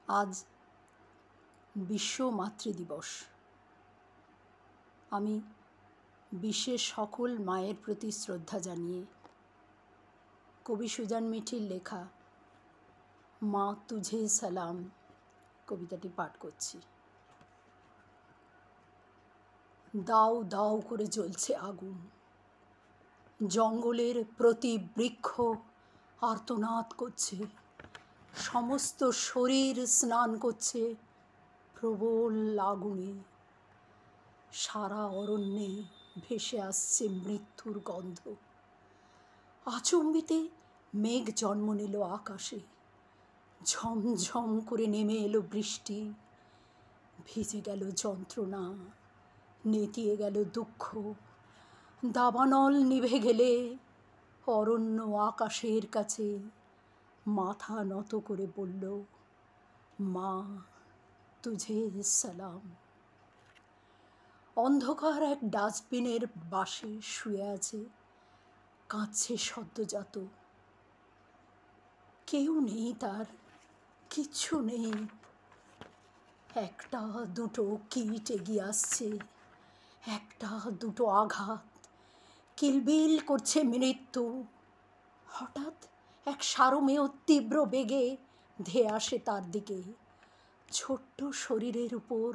আজ বিশ্ব মাতৃদিবস। আমি বিশ্বের সকল মায়ের প্রতি শ্রদ্ধা জানিয়ে কবি সুজান মিঠির লেখা মা তুঝে সালাম কবিতাটি পাঠ করছি। দাউ দাউ করে জ্বলছে আগুন, জঙ্গলের প্রতি বৃক্ষ আর্তনাদ করছে, সমস্ত শরীর স্নান করছে প্রবল আগুনে। সারা অরণ্যে ভেসে আসছে মৃত্যুর গন্ধ। আচম্বিতে মেঘ জন্ম নিল আকাশে, ঝমঝম করে নেমে এলো বৃষ্টি। ভিজে গেল যন্ত্রণা, নেতিয়ে গেল দুঃখ। দাবানল নিভে গেলে অরণ্য আকাশের কাছে মাথা নত করে বলল, মা তুঝে সালাম। অন্ধকার এক ডাস্টবিনের বাসে শুয়ে আছে, কাঁদছে সদ্যজাত। কেউ নেই তার, কিচ্ছু নেই। একটা দুটো কীট এগিয়ে আসছে, একটা দুটো আঘাত, কিলবিল করছে মৃত্যু। হঠাৎ এক সারমেয় তীব্র বেগে ধেয়ে আসে তার দিকে, ছোট্ট শরীরের উপর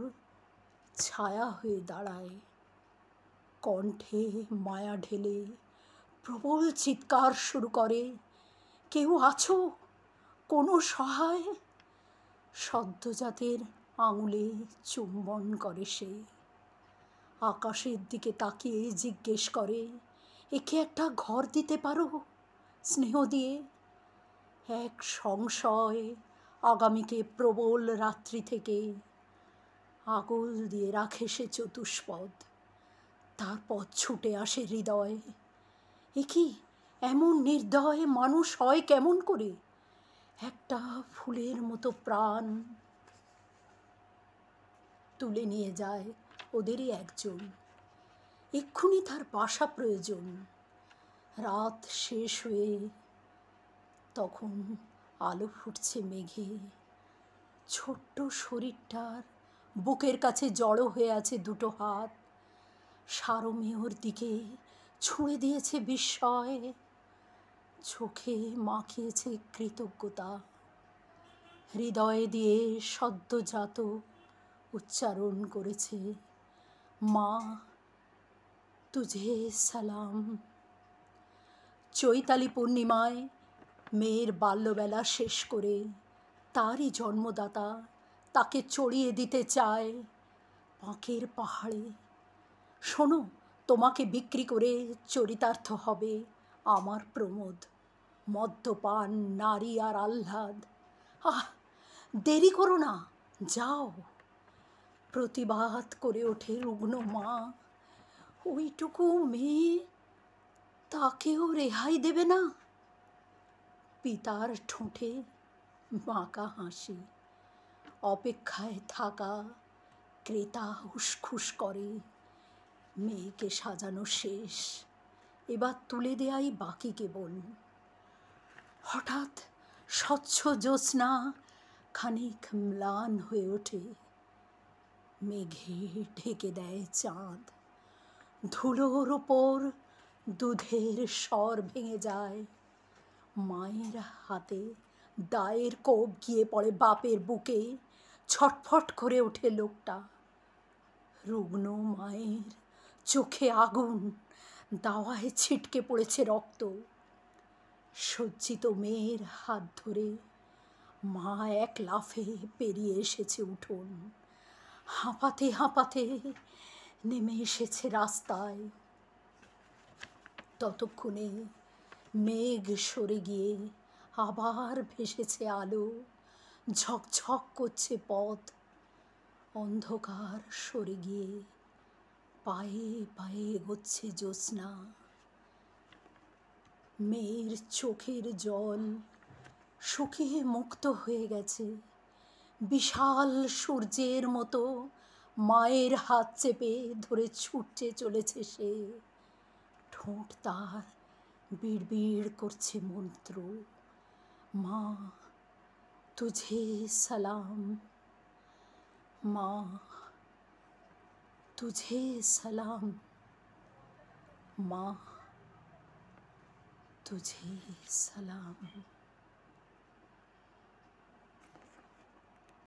ছায়া হয়ে দাঁড়ায়। কণ্ঠে মায়া ঢেলে প্রবল চিৎকার শুরু করে, কেউ আছো? কোনো সহায়? সদ্যজাতের আঙুলে চুম্বন করে সে। আকাশের দিকে তাকিয়ে জিজ্ঞেস করে, একে একটা ঘর দিতে পারো স্নেহ দিয়ে? এক সংশয় আগামীকে প্রবল রাত্রি থেকে আগল দিয়ে রাখে সে চতুষ্পদ। তারপর ছুটে আসে হৃদয়। এ কি এমন নির্দয় মানুষ হয় কেমন করে? একটা ফুলের মতো প্রাণ তুলে নিয়ে যায় ওদেরই একজন। এক্ষুনি তার বাসা প্রয়োজন। রাত শেষ হয়ে তখন আলো ফুটছে মেঘে। ছোট্ট শরীরটার বুকের কাছে জড়ো হয়ে আছে দুটো হাত। সারমেয়র দিকে ছুঁড়ে দিয়েছে বিস্ময়, চোখে মাখিয়েছে কৃতজ্ঞতা। হৃদয়ে দিয়ে সদ্যজাত উচ্চারণ করেছে, মা তুঝে সালাম। চৈতালি পূর্ণিমায় মেয়ের বাল্যবেলা শেষ করে তারই জন্মদাতা তাকে চড়িয়ে দিতে চায় পাঁকের পাহাড়ে। শোনো, তোমাকে বিক্রি করে চরিতার্থ হবে আমার প্রমোদ, মদ্যপান, নারী আর আহ্লাদ। আহ, দেরি করো না, যাও। প্রতিবাদ করে ওঠে রুগ্ন মা, ওইটুকু মেয়ে, তাকেও রেহাই দেবে না? পিতার ঠোঁটে বাঁকা হাসি। অপেক্ষায় থাকা ক্রেতা উসখুস করে, মেয়েকে সাজানো শেষ, এবার তুলে দেয়াই বাকি কেবল। হঠাৎ স্বচ্ছ জ্যোৎস্না খানিক ম্লান হয়ে ওঠে, মেঘে ঢেকে দেয় চাঁদ। ধুলোর ওপর দুধের স্বর ভেঙে যায়। মায়ের হাতে দায়ের কোপ গিয়ে পড়ে বাপের বুকে। ছটফট করে ওঠে লোকটা। রুগ্ন মায়ের চোখে আগুন, দাওয়ায় ছিটকে পড়েছে রক্ত। সজ্জিত মেয়ের হাত ধরে মা এক লাফে পেরিয়ে এসেছে উঠোন। হাঁপাতে হাঁপাতে নেমে এসেছে রাস্তায়। ততক্ষণে মেঘ সরে গিয়ে আবার ভেসেছে আলো, ঝকঝক করছে পথ। অন্ধকার সরে গিয়ে পায়ে পায়ে এগোচ্ছে জ্যোৎস্না। মেয়ের চোখের জল শুকিয়ে মুক্ত হয়ে গেছে। বিশাল সূর্যের মতো মায়ের হাত চেপে ধরে ছুটতে চলেছে সে। ঠোঁট তার বিড়বিড় করছে মন্ত্র, মা तुझे सलाम माँ, तुझे सलाम माँ, तुझे सलाम।